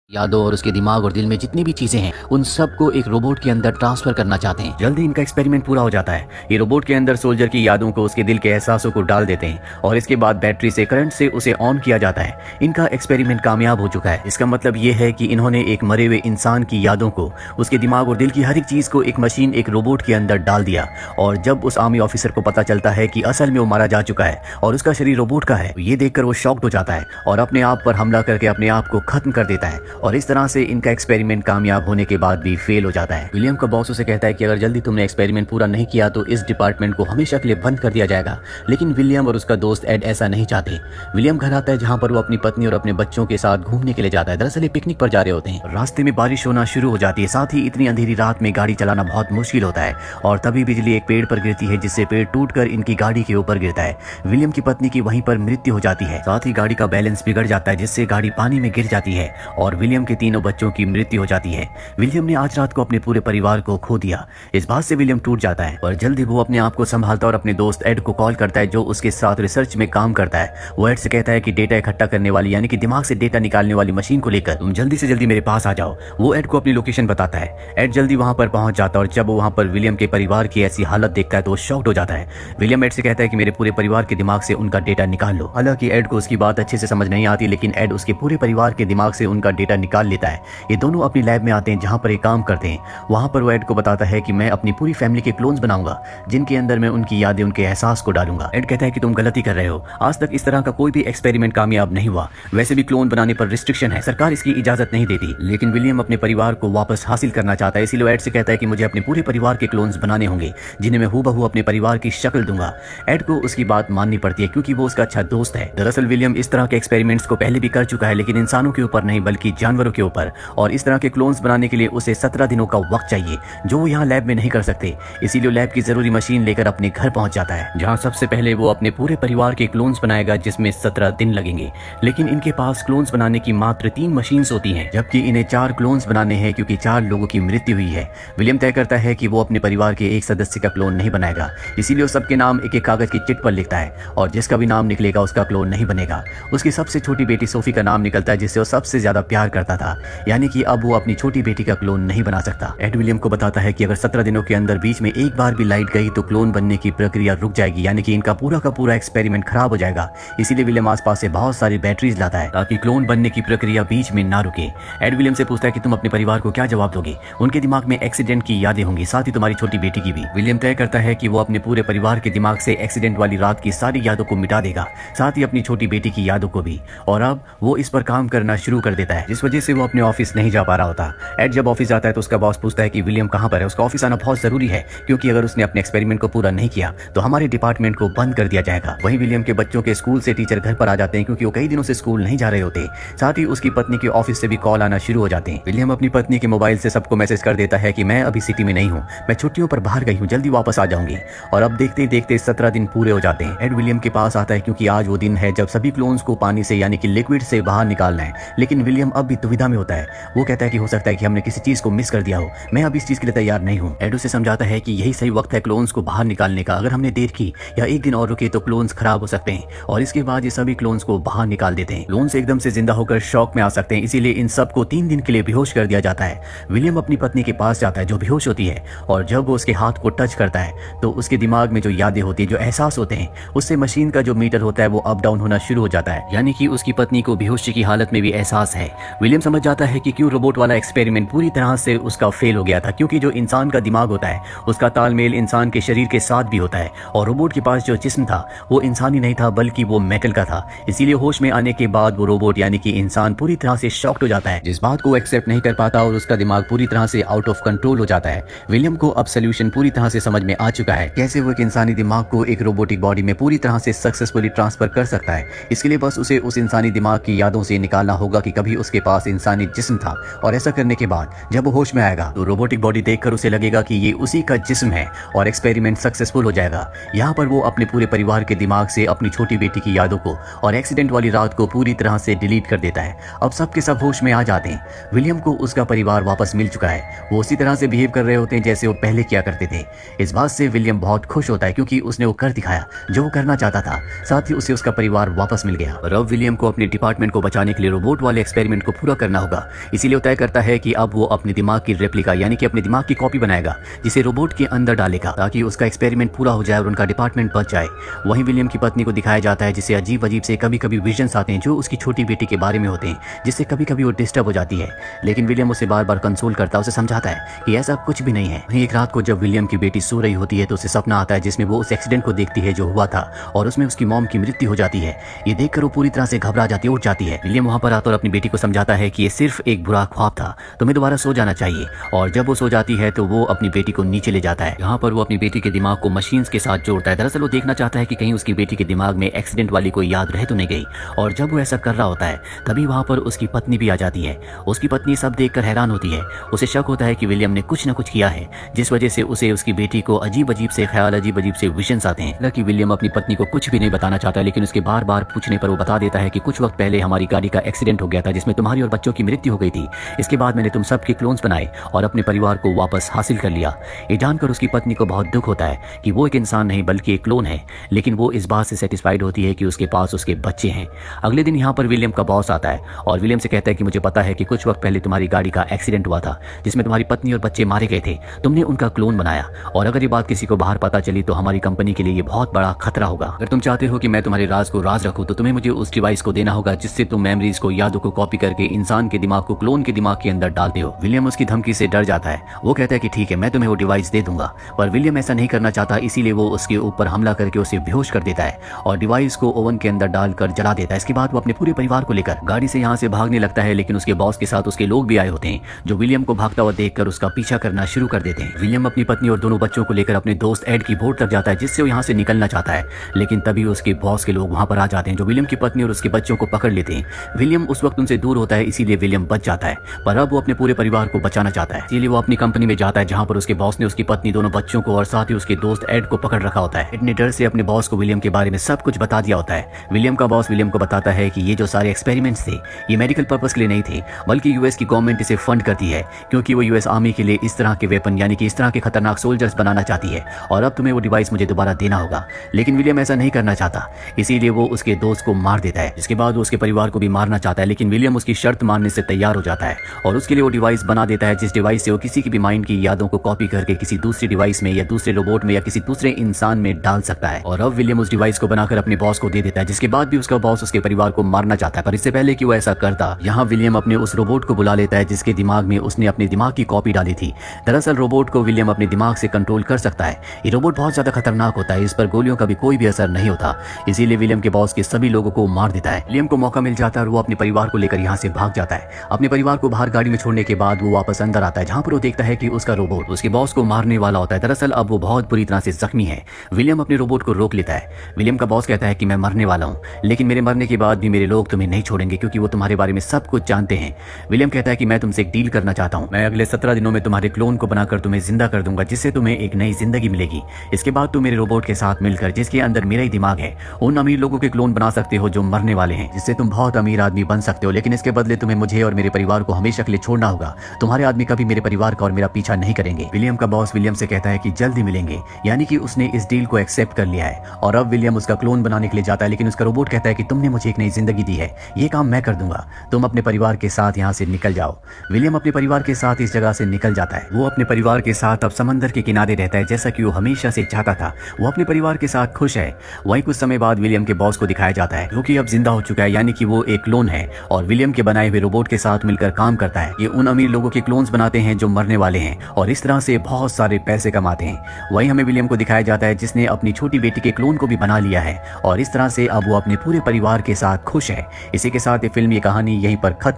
यादों और उसके दिमाग और दिल में जितनी भी चीजें हैं उन सबको एक रोबोट के अंदर ट्रांसफर करना चाहते हैं। जल्दी इनका एक्सपेरिमेंट पूरा हो जाता है। ये रोबोट के अंदर सोल्जर की यादों को, उसके दिल के एहसासों को डाल देते हैं और इसके बाद बैटरी से, करंट से उसे ऑन किया जाता है। इनका एक्सपेरिमेंट कामयाब हो चुका है। इसका मतलब ये है कि इन्होंने एक मरे हुए इंसान की यादों को, उसके दिमाग और दिल की हर एक चीज को एक मशीन, एक रोबोट के अंदर डाल दिया। और जब उस आर्मी ऑफिसर को पता चलता है कि असल में वो मारा जा चुका है और उसका शरीर रोबोट का है, तो ये देखकर वो शॉक्ड हो जाता है और अपने आप पर हमला करके अपने आप को खत्म कर देता है। और इस तरह से इनका एक्सपेरिमेंट कामयाब होने के बाद भी फेल हो जाता है। विलियम का बॉस उसे कहता है कि अगर जल्दी तुमने एक्सपेरिमेंट पूरा नहीं किया तो इस डिपार्टमेंट को हमेशा के लिए बंद कर दिया जाएगा। लेकिन विलियम और उसका दोस्त एड ऐसा नहीं चाहते। विलियम घर आता है जहां पर वो अपनी पत्नी और अपने बच्चों के साथ घूमने के लिए जाता है। दरअसल ये पिकनिक पर जा रहे होते हैं। रास्ते में बारिश होना शुरू हो जाती है। साथ ही इतनी अंधेरी रात में गाड़ी चलाना बहुत मुश्किल होता है और तभी बिजली एक पेड़ पर गिरती है, जिससे पेड़ टूटकर इनकी गाड़ी के ऊपर गिरता है। विलियम की पत्नी की वहीं पर मृत्यु हो जाती है। साथ ही गाड़ी का बैलेंस बिगड़ जाता है, जिससे गाड़ी पानी में गिर जाती है और विलियम के तीनों बच्चों की मृत्यु हो जाती है। विलियम ने आज रात को अपने पूरे परिवार को खो दिया। इस बात से विलियम टूट जाता है और जल्दी वो अपने आप को संभालता और अपने दोस्त एड को कॉल करता है, जो उसके साथ रिसर्च में काम करता है। वो एड से कहता है कि डेटा इकट्ठा करने वाली, यानी कि दिमाग से डेटा निकालने वाली मशीन को लेकर तुम जल्दी से जल्दी मेरे पास आ जाओ। वो एड को अपनी लोकेशन बताता है। एड जल्दी वहां पर पहुंच जाता है और जब वो वहां पर विलियम के परिवार की ऐसी हालत देखता है तो वो शॉक्ड हो जाता है। विलियम एड से कहता है कि मेरे पूरे परिवार के दिमाग से उनका डेटा निकाल लो। हालांकि एड को उसकी बात अच्छे से समझ नहीं आती, लेकिन एड उसके पूरे परिवार के दिमाग से उनका डेटा निकाल लेता है। ये दोनों अपनी लैब में आते हैं जहां पर ये काम करते हैं। वहां पर वो एड को बताता है कि मैं अपनी पूरी फैमिली के क्लोन्स बनाऊंगा, जिनके अंदर मैं उनकी यादें, उनके एहसास को डालूंगा। एड कहता है कि तुम गलती कर रहे हो। आज तक इस तरह का कोई भी एक्सपेरिमेंट कामयाब नहीं हुआ। वैसे भी क्लोन बनाने पर रिस्ट्रिक्शन है, सरकार इसकी इजाजत नहीं देती। लेकिन विलियम अपने परिवार को वापस हासिल करना चाहता है, इसीलिए एड से कहता है कि मुझे अपने पूरे परिवार के क्लोन्स बनाने होंगे, जिन्हें मैं हूबहू अपने परिवार की शक्ल दूंगा। एड को उसकी बात माननी पड़ती है क्योंकि वो उसका अच्छा दोस्त है। दरअसल विलियम इस तरह के एक्सपेरिमेंट्स को पहले भी कर चुका है, लेकिन इंसानों के ऊपर नहीं बल्कि जानवरों के ऊपर। और इस तरह के क्लोन्स बनाने के लिए उसे 17 दिनों का वक्त चाहिए, जो वो यहाँ लैब में नहीं कर सकते। इसीलिए लैब की जरूरी मशीन लेकर अपने घर पहुंच जाता है, जहाँ सबसे पहले वो अपने पूरे परिवार के क्लोन्स बनाएगा, जिसमें 17 दिन लगेंगे। लेकिन इनके पास क्लोन्स बनाने की मात्र 3 मशीन्स होती हैं, जबकि इन्हें 4 क्लोन्स बनाने हैं क्योंकि 4 लोगों की मृत्यु हुई है। विलियम तय करता है कि वो अपने परिवार के एक सदस्य का क्लोन नहीं बनाएगा, इसीलिए वो सबके नाम एक एक कागज की चिट पर लिखता है और जिसका भी नाम निकलेगा उसका क्लोन नहीं बनेगा। उसकी सबसे छोटी बेटी सोफी का नाम निकलता है, जिससे वो सबसे ज्यादा प्यार करता था, यानी कि अब वो अपनी छोटी बेटी का क्लोन नहीं बना सकता। एड विलियम को बताता है कि अगर 17 दिनों के अंदर बीच में एक बार भी लाइट गई तो क्लोन बनने की प्रक्रिया रुक जाएगी, यानी कि इनका पूरा का पूरा एक्सपेरिमेंट खराब हो जाएगा। इसीलिए विलियम आसपास से बहुत सारी बैटरीज लाता है ताकि क्लोन बनने की प्रक्रिया बीच में ना रुके। एड विलियम से पूछता है कि तुम अपने परिवार को क्या जवाब दोगे? उनके दिमाग में एक्सीडेंट की यादें होंगी, साथ ही तुम्हारी छोटी बेटी की भी। विलियम तय करता है कि वो अपने पूरे परिवार के दिमाग से एक्सीडेंट वाली रात की सारी यादों को मिटा देगा, साथ ही अपनी छोटी बेटी की यादों को भी। और अब वो इस पर काम करना शुरू कर देता है, जिस वजह से वो अपने ऑफिस नहीं जा पा रहा होता। एड जब ऑफिस जाता है तो उसका बॉस पूछता है कि विलियम कहाँ पर है। उसका ऑफिस आना बहुत जरूरी है क्योंकि अगर उसने अपने एक्सपेरिमेंट को पूरा नहीं किया तो हमारे डिपार्टमेंट को बंद कर दिया जाएगा। वहीं विलियम के बच्चों के स्कूल से टीचर घर पर आ जाते हैं क्योंकि वो कई दिनों से स्कूल नहीं जा रहे होते। साथ ही उसकी पत्नी के ऑफिस से भी कॉल आना शुरू हो जाते हैं। विलियम अपनी पत्नी के मोबाइल से सबको मैसेज कर देता है कि मैं अभी सिटी में नहीं हूँ, मैं छुट्टियों पर बाहर गई हूँ, जल्दी वापस आ जाऊंगी। और अब देखते देखते 17 दिन पूरे हो जाते हैं। एड विलियम के पास आता है क्योंकि आज वो दिन है जब सभी क्लोन्स को पानी से, यानी कि लिक्विड से बाहर निकालना है। लेकिन विलियम अब भी दुविधा में होता है। वो कहता है कि हो सकता है कि हमने किसी चीज को मिस कर दिया हो, मैं अब इस चीज के लिए तैयार नहीं हूँ। एड उसे समझाता है कि यही सही वक्त है क्लोन्स को बाहर निकालने का। अगर हमने देर की या एक दिन और रुके तो क्लोन्स खराब हो सकते हैं और इसके बाद ये सभी क्लोन्स को बाहर निकाल देते हैं। क्लोन्स एकदम से जिंदा होकर शॉक में आ सकते हैं, इसीलिए इन सबको 3 दिन के लिए बेहोश कर दिया जाता है। विलियम अपनी पत्नी के पास जाता है जो बेहोश होती है और जब वो उसके हाथ को टच करता है तो उसके दिमाग में जो यादें होती है, जो एहसास होते हैं, उससे मशीन का जो मीटर होता है वो अप डाउन होना शुरू हो जाता है, यानी कि उसकी पत्नी को बेहोशी की हालत में भी एहसास है। विलियम समझ जाता है कि क्यों रोबोट वाला एक्सपेरिमेंट पूरी तरह से उसका फेल हो गया था, क्योंकि जो इंसान का दिमाग होता है उसका तालमेल इंसान के शरीर के साथ भी होता है और रोबोट के पास जो जिस्म था वो इंसानी नहीं था बल्कि वो मेटल का था। इसीलिए होश में आने के बाद वो रोबोट यानी कि इंसान पूरी तरह से शॉक्ड हो जाता है, जिस बात को एक्सेप्ट नहीं कर पाता और उसका दिमाग पूरी तरह से आउट ऑफ कंट्रोल हो जाता है। विलियम को अब सोल्यूशन पूरी तरह से समझ में आ चुका है, कैसे वो एक इंसानी दिमाग को एक रोबोटिक बॉडी में पूरी तरह से सक्सेसफुली ट्रांसफर कर सकता है। इसके लिए बस उसे उस इंसानी दिमाग की यादों से निकालना होगा कि कभी उसके पास इंसानी जिस्म था, और ऐसा करने के बाद जब वो होश में आएगा तो रोबोटिक बॉडी देखकर उसे लगेगा कि ये उसी का जिस्म है और एक्सपेरिमेंट सक्सेसफुल हो जाएगा। यहाँ पर वो अपने पूरे परिवार के दिमाग से अपनी छोटी बेटी की यादों को और एक्सीडेंट वाली रात को पूरी तरह से डिलीट कर देता है। अब सबके सब होश में आ जाते हैं। विलियम को उसका परिवार वापस मिल चुका है। वो उसी तरह से बिहेव कर रहे होते हैं जैसे वो पहले किया करते थे। इस बात से विलियम बहुत खुश होता है क्योंकि उसने वो कर दिखाया जो वो करना चाहता था। साथ ही उसे उसका परिवार वापस मिल गया और अब विलियम को अपने डिपार्टमेंट को बचाने के लिए रोबोट वाले एक्सपेरिमेंट को पूरा करना होगा। इसीलिए वो तय करता है कि अब वो अपने दिमाग की रेप्लिका यानी कि अपने दिमाग की कॉपी बनाएगा, जिसे रोबोट के अंदर डालेगा ताकि उसका एक्सपेरिमेंट पूरा हो जाए और उनका डिपार्टमेंट बच जाए। वहीं विलियम की पत्नी को दिखाया जाता है जिसे अजीब अजीब से कभी कभी विजन्स आते हैं जो उसकी छोटी बेटी के बारे में होते हैं, जिससे कभी कभी वो डिस्टर्ब हो जाती है। लेकिन विलियम उसे बार बार कंसोल करता है, उसे समझाता है कि ऐसा कुछ भी नहीं है। वहीं एक रात को जब विलियम की बेटी सो रही होती है तो उसे सपना आता है जिसमें वो उस एक्सीडेंट को देखती है जो हुआ था और उसमें उसकी मॉम की मृत्यु हो जाती है। ये देखकर वो पूरी तरह से घबरा जाती है, उठ जाती है। विलियम वहां पर आता और अपनी बेटी को समझाता है कि ये सिर्फ एक बुरा ख्वाब था, तुम्हें दोबारा सो जाना चाहिए। और जब वो सो जाती है तो वो अपनी बेटी को नीचे ले जाता है। यहाँ पर वो अपनी बेटी के दिमाग को मशीन्स के साथ जोड़ता है। दरअसल वो देखना चाहता है कि कहीं उसकी बेटी के दिमाग में एक्सीडेंट वाली कोई याद रह तो नहीं गई। और जब वो ऐसा कर रहा होता है तभी वहां पर उसकी पत्नी भी आ जाती है। उसकी पत्नी सब देखकर हैरान होती है। उसे शक होता है कि विलियम ने कुछ न कुछ किया है जिस वजह से उसे उसकी बेटी को अजीब अजीब से ख्याल, अजीब अजीब से विजन्स आते हैं। हालांकि विलियम अपनी पत्नी को कुछ भी नहीं बताना चाहता, लेकिन उसके बार बार पूछने पर वो बता देता है कि कुछ वक्त पहले हमारी गाड़ी का एक्सीडेंट हो गया था जिसमें तुम्हारी और बच्चों की मृत्यु हो गई थी। इसके बाद मैंने तुम सबके क्लोन्स बनाए और अपने परिवार को वापस हासिल कर लिया। ये जानकर उसकी पत्नी को बहुत दुख होता है कि वो एक इंसान नहीं बल्कि एक क्लोन है, लेकिन वो इस बात से सेटिस्फाइड होती है कि उसके पास उसके बच्चे हैं। अगले दिन यहाँ पर विलियम का बॉस आता है और विलियम से कहता है कि मुझे पता है कि कुछ वक्त पहले तुम्हारी गाड़ी का एक्सीडेंट हुआ था जिसमें तुम्हारी पत्नी और बच्चे मारे गए थे। तुमने उनका क्लोन बनाया और अगर ये बात किसी को बाहर पता चली तो हमारी कंपनी के लिए ये बहुत बड़ा खतरा होगा। अगर तुम चाहते हो कि मैं तुम्हारे राज को राज रखूं तो तुम्हें मुझे उस डिवाइस को देना होगा जिससे तुम मेमोरीज को, यादों को कॉपी करके इंसान के दिमाग को क्लोन के दिमाग के अंदर डालते हो। विलियम उसकी धमकी से डर जाता है। वो कहता है कि ठीक है, मैं तुम्हें वो डिवाइस दे दूंगा, पर विलियम ऐसा नहीं करना चाहता, इसीलिए वो उसके ऊपर हमला करके उसे बेहोश कर देता है और डिवाइस को ओवन के अंदर डालकर जला देता है। इसके बाद वो अपने पूरे परिवार को लेकर गाड़ी से यहाँ से भागने लगता है, लेकिन उसके बॉस के साथ उसके लोग भी आए होते हैं जो विलियम को भागता हुआ देखकर उसका पीछा करना शुरू कर देते हैं। विलियम अपनी पत्नी और दोनों बच्चों को लेकर अपने दोस्त एड की बोट तक जाता है जिससे वो यहाँ से निकलना चाहता है, लेकिन तभी उसके बॉस के लोग वहां पर आ जाते हैं जो विलियम की पत्नी और उसके बच्चों को पकड़ लेते हैं। विलियम उस वक्त उनसे दूर होता है, इसीलिए विलियम बच जाता है, पर अब वो अपने पूरे परिवार को बचाना चाहता है। इसीलिए वो अपनी कंपनी में जाता है जहां पर उसके बॉस ने उसकी पत्नी, दोनों बच्चों को और साथ ही उसके दोस्त एड को पकड़ रखा होता है। एड ने डर से अपने बॉस को विलियम के बारे में सब कुछ बता दिया होता है। विलियम का बॉस विलियम को बताता है कि ये जो सारे एक्सपेरिमेंट्स थे ये मेडिकल पर्पस के लिए नहीं थे, बल्कि यूएस की गवर्नमेंट इसे फंड करती है क्योंकि वो यूएस आर्मी के लिए इस तरह के वेपन यानी कि इस तरह के खतरनाक सोल्जर्स बनाना चाहती है और अब तुम्हें वो डिवाइस मुझे दोबारा देना होगा। लेकिन विलियम ऐसा नहीं करना चाहता, इसीलिए वो उसके दोस्त को मार देता है। इसके बाद वो उसके परिवार को भी मारना चाहता है, लेकिन विलियम उसकी शर्त मानने से तैयार हो जाता है और उसके लिए वो डिवाइस बना देता है जिस डिवाइस से वो किसी की भी माइंड की यादों को कॉपी करके किसी दूसरी डिवाइस में या दूसरे रोबोट में या किसी दूसरे इंसान में डाल सकता है। और अब विलियम उस डिवाइस को बनाकर अपने बॉस को दे देता है, जिसके बाद भी उसका बॉस उसके परिवार को मारना चाहता है। पर इससे पहले कि वो ऐसा करता, यहाँ विलियम अपने उस रोबोट को बुला लेता है जिसके दिमाग में उसने अपने दिमाग की कॉपी डाली थी। दरअसल रोबोट को विलियम अपने दिमाग से कंट्रोल कर सकता है। ये रोबोट बहुत ज्यादा खतरनाक होता है, इस पर गोलियों का भी कोई भी असर नहीं होता, इसीलिए विलियम के बॉस के सभी लोगों को मार देता है। विलियम को मौका मिल जाता है और वो अपने परिवार को लेकर यहाँ से भाग जाता है। अपने परिवार को बाहर गाड़ी में छोड़ने के बाद वो वापस अंदर आता है जहाँ पर वो देखता है कि उसका रोबोट उसके बॉस को मारने वाला होता है। दरअसल अब वो बहुत बुरी तरह से जख्मी है। विलियम अपने रोबोट को रोक लेता है। विलियम का बॉस कहता है कि मैं मरने वाला हूँ, लेकिन मेरे मरने के बाद भी मेरे लोग तुम्हें नहीं छोड़ेंगे क्योंकि वो तुम्हारे बारे में सब कुछ जानते हैं। विलियम कहता है कि मैं तुमसे एक डील करना चाहता हूँ, मैं अगले 17 दिनों में तुम्हारे क्लोन को बनाकर तुम्हें जिंदा कर दूंगा जिससे तुम्हें एक नई जिंदगी मिलेगी। इसके बाद तुम मेरे रोबोट के साथ मिलकर, जिसके अंदर मेरा ही दिमाग है, उन अमीर लोगों के क्लोन बना सकते हो जो मरने वाले हैं, जिससे तुम बहुत अमीर आदमी बन सकते हो। लेकिन इसके बदले तुम्हें मुझे और मेरे परिवार को हमेशा के लिए छोड़ना होगा। तुम्हारे आदमी कभी मेरे परिवार का और मेरा पीछा नहीं करेंगे। विलियम का बॉस विलियम से कहता है कि जल्दी मिलेंगे, यानी कि उसने इस डील को एक्सेप्ट कर लिया है और अब विलियम उसका क्लोन बनाने के लिए जाता है। लेकिन उसका रोबोट कहता है कि तुमने मुझे एक नई जिंदगी दी है, ये काम मैं कर दूंगा, तुम अपने परिवार के साथ यहाँ से निकल जाओ। विलियम अपने परिवार के साथ इस जगह से निकल जाता है। वो अपने परिवार के साथ अब समंदर के किनारे रहता है जैसा कि वो हमेशा से चाहता था। वो अपने परिवार के साथ खुश है। वहीं कुछ समय बाद विलियम के बॉस को दिखाया जाता है जो कि अब जिंदा हो चुका है, यानी कि वो एक क्लोन है और विलियम के बनाए हुए रोबोट के साथ मिलकर काम करता है। ये उन अमीर लोगों के क्लोन्स बनाते हैं जो मरने वाले हैं और इस तरह से बहुत सारे पैसे कमाते हैं। वहीं हमें विलियम को दिखाया जाता है जिसने अपनी छोटी बेटी के क्लोन को भी बना लिया है और इस तरह से अब वो अपने पूरे परिवार के साथ खुश है। इसी के साथ ये फिल्म, ये कहानी यहीं पर खत्म